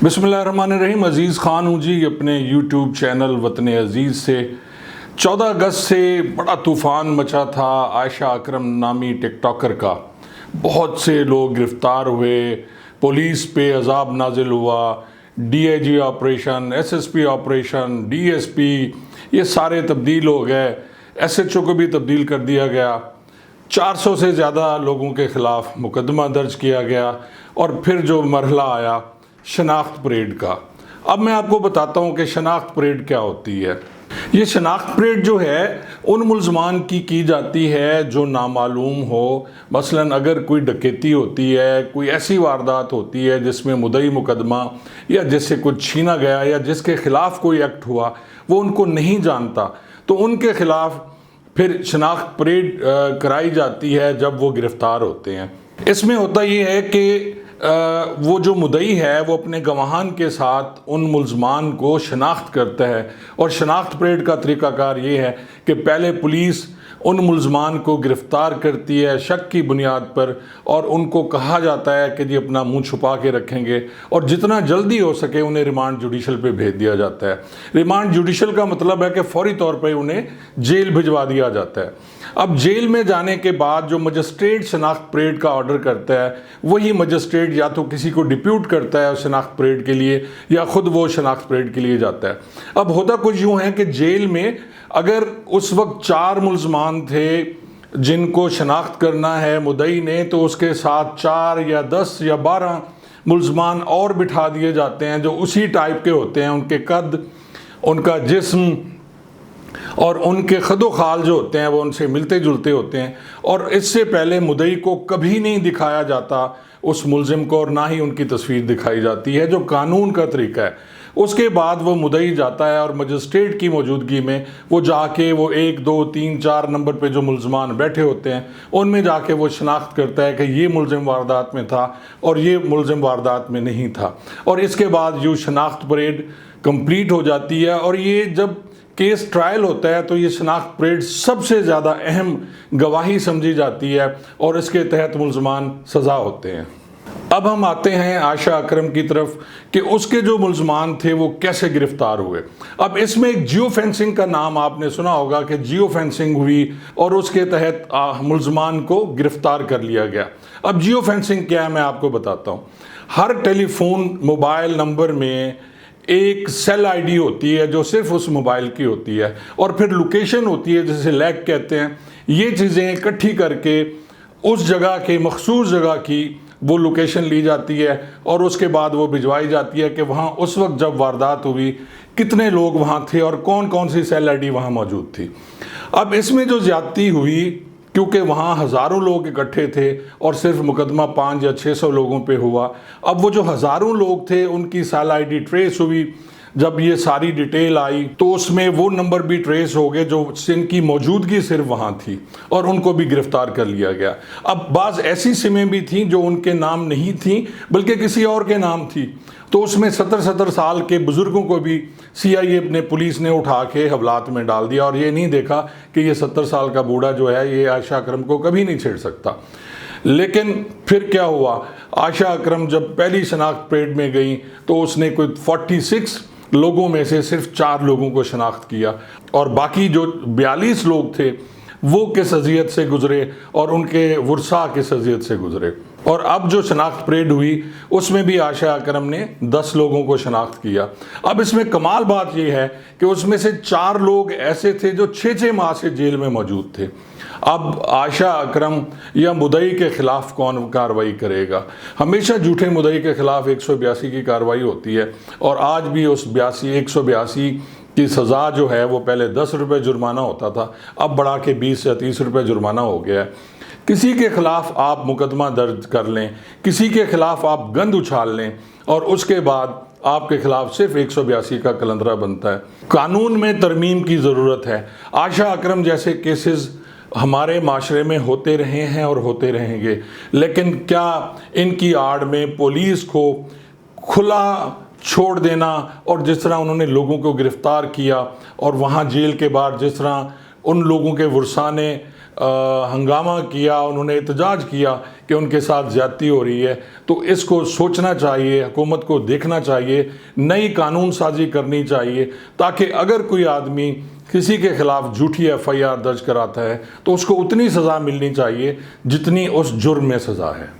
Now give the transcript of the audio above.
बिस्मिल्लाहिर्रहमानिर्रहीम। अज़ीज़ ख़ान हूँ जी अपने यूट्यूब चैनल वतन अज़ीज़ से। 14 अगस्त से बड़ा तूफ़ान मचा था आयशा अकरम नामी टिकटॉकर का। बहुत से लोग गिरफ़्तार हुए, पुलिस पे अज़ाब नाजिल हुआ, DIG operation, SSP operation, DSP ये सारे तब्दील हो गए, SHO को भी तब्दील कर दिया गया। 400 से ज़्यादा लोगों के ख़िलाफ़ मुकदमा दर्ज किया गया और फिर जो मरहला आया शनाख्त परेड का। अब मैं आपको बताता हूँ कि शनाख्त परेड क्या होती है। ये शनाख्त परेड जो है उन मुल्ज़मान की जाती है जो नामालूम हो। मसलन अगर कोई डकैती होती है, कोई ऐसी वारदात होती है जिसमें मुद्दई मुकदमा या जिससे कुछ छीना गया या जिसके ख़िलाफ़ कोई एक्ट हुआ वो उनको नहीं जानता, तो उनके ख़िलाफ़ फिर शनाख्त परेड कराई जाती है जब वो गिरफ़्तार होते हैं। इसमें होता ये है कि वो जो मुद्दई है वो अपने गवाहान के साथ उन मुल्ज़मान को शनाख्त करता है। और शनाख्त परेड का तरीक़ाकार ये है कि पहले पुलिस उन मुल्ज़मान को गिरफ़्तार करती है शक की बुनियाद पर, और उनको कहा जाता है कि जी अपना मुंह छुपा के रखेंगे और जितना जल्दी हो सके उन्हें रिमांड जुडिशल पे भेज दिया जाता है। रिमांड जुडिशल का मतलब है कि फ़ौरी तौर पर उन्हें जेल भिजवा दिया जाता है। अब जेल में जाने के बाद जो मजिस्ट्रेट शनाख्त परेड का ऑर्डर करता है वही मजिस्ट्रेट या तो किसी को डिप्यूट करता है शनाख्त परेड के लिए या ख़ुद वो शनाख्त परेड के लिए जाता है। अब होता कुछ यूँ है कि जेल में अगर उस वक्त 4 मुल्ज़मान थे जिनको शनाख्त करना है मुद्दई ने, तो उसके साथ 4 या 10 या 12 मुल्ज़मान और बिठा दिए जाते हैं जो उसी टाइप के होते हैं, उनके कद, उनका जिस्म और उनके खदो खाल जो होते हैं वो उनसे मिलते जुलते होते हैं। और इससे पहले मुद्दई को कभी नहीं दिखाया जाता उस मुल्ज़िम को, और ना ही उनकी तस्वीर दिखाई जाती है, जो कानून का तरीका है। उसके बाद वो मुद्दई जाता है और मजिस्ट्रेट की मौजूदगी में वो जाके वो 1, 2, 3, 4 नंबर पे जो मुल्ज़मान बैठे होते हैं उनमें जाके वो शनाख्त करता है कि ये मुल्ज़िम वारदात में था और ये मुल्ज़िम वारदात में नहीं था। और इसके बाद यूँ शनाख्त परेड कंप्लीट हो जाती है। और ये जब केस ट्रायल होता है तो ये शनाख्त परेड सबसे ज़्यादा अहम गवाही समझी जाती है और इसके तहत मुल्ज़मान सज़ा होते हैं। अब हम आते हैं आयशा अकरम की तरफ कि उसके जो मुल्ज़मान थे वो कैसे गिरफ़्तार हुए। अब इसमें एक जियो फेंसिंग का नाम आपने सुना होगा कि जियो फेंसिंग हुई और उसके तहत मुल्ज़मान को गिरफ़्तार कर लिया गया। अब जियो फेंसिंग क्या है मैं आपको बताता हूँ। हर टेलीफोन मोबाइल नंबर में एक सेल ID होती है जो सिर्फ उस मोबाइल की होती है, और फिर लोकेशन होती है जिसे लैग कहते हैं। ये चीज़ें इकट्ठी करके उस जगह के मखसूस जगह की वो लोकेशन ली जाती है और उसके बाद वो भिजवाई जाती है कि वहाँ उस वक्त जब वारदात हुई कितने लोग वहाँ थे और कौन कौन सी सेल ID वहाँ मौजूद थी। अब इसमें जो ज़्यादती हुई, क्योंकि वहाँ हज़ारों लोग इकट्ठे थे और सिर्फ मुकदमा 500 या 600 लोगों पे हुआ। अब वो जो हज़ारों लोग थे उनकी सेल ID ट्रेस हुई। जब ये सारी डिटेल आई तो उसमें वो नंबर भी ट्रेस हो गए जो जिनकी मौजूदगी सिर्फ वहाँ थी और उनको भी गिरफ़्तार कर लिया गया। अब बाज़ ऐसी सिमें भी थीं जो उनके नाम नहीं थीं बल्कि किसी और के नाम थी, तो उसमें 70-70 साल के बुज़ुर्गों को भी CIA ने पुलिस ने उठा के हवालात में डाल दिया और ये नहीं देखा कि ये 70 साल का बूढ़ा जो है ये आयशा अकरम को कभी नहीं छेड़ सकता। लेकिन फिर क्या हुआ, आयशा अकरम जब पहली शनाख्त परेड में गई तो उसने कोई 46 लोगों में से सिर्फ 4 लोगों को शनाख्त किया और बाकी जो 42 लोग थे वो किस अज़ियत से गुज़रे और उनके वर्सा किस अज़ियत से गुज़रे। और अब जो शनाख्त परेड हुई उसमें भी आयशा अकरम ने 10 लोगों को शनाख्त किया। अब इसमें कमाल बात यह है कि उसमें से 4 लोग ऐसे थे जो 6-6 माह से जेल में मौजूद थे। अब आयशा अकरम या मुद्दई के ख़िलाफ़ कौन कार्रवाई करेगा? हमेशा झूठे मुद्दई के ख़िलाफ़ 182 की कार्रवाई होती है और आज भी उस 182 की सज़ा जो है वो पहले 10 रुपये जुर्माना होता था, अब बढ़ा के 20 या 30 रुपये जुर्माना हो गया है। किसी के ख़िलाफ़ आप मुकदमा दर्ज कर लें, किसी के ख़िलाफ़ आप गंद उछाल लें और उसके बाद आपके ख़िलाफ़ सिर्फ 182 का कलंदरा बनता है। कानून में तरमीम की ज़रूरत है। आयशा अकरम जैसे केसेस हमारे माशरे में होते रहे हैं और होते रहेंगे, लेकिन क्या इनकी आड़ में पुलिस को खुला छोड़ देना और जिस तरह उन्होंने लोगों को गिरफ़्तार किया और वहाँ जेल के बाहर जिस तरह उन लोगों के वर्सा ने हंगामा किया, उन्होंने एहतजाज किया कि उनके साथ ज़्यादती हो रही है, तो इसको सोचना चाहिए, हुकूमत को देखना चाहिए, नई कानून साजी करनी चाहिए, ताकि अगर कोई आदमी किसी के खिलाफ झूठी FIR दर्ज कराता है तो उसको उतनी सज़ा मिलनी चाहिए जितनी उस जुर्म में सज़ा है।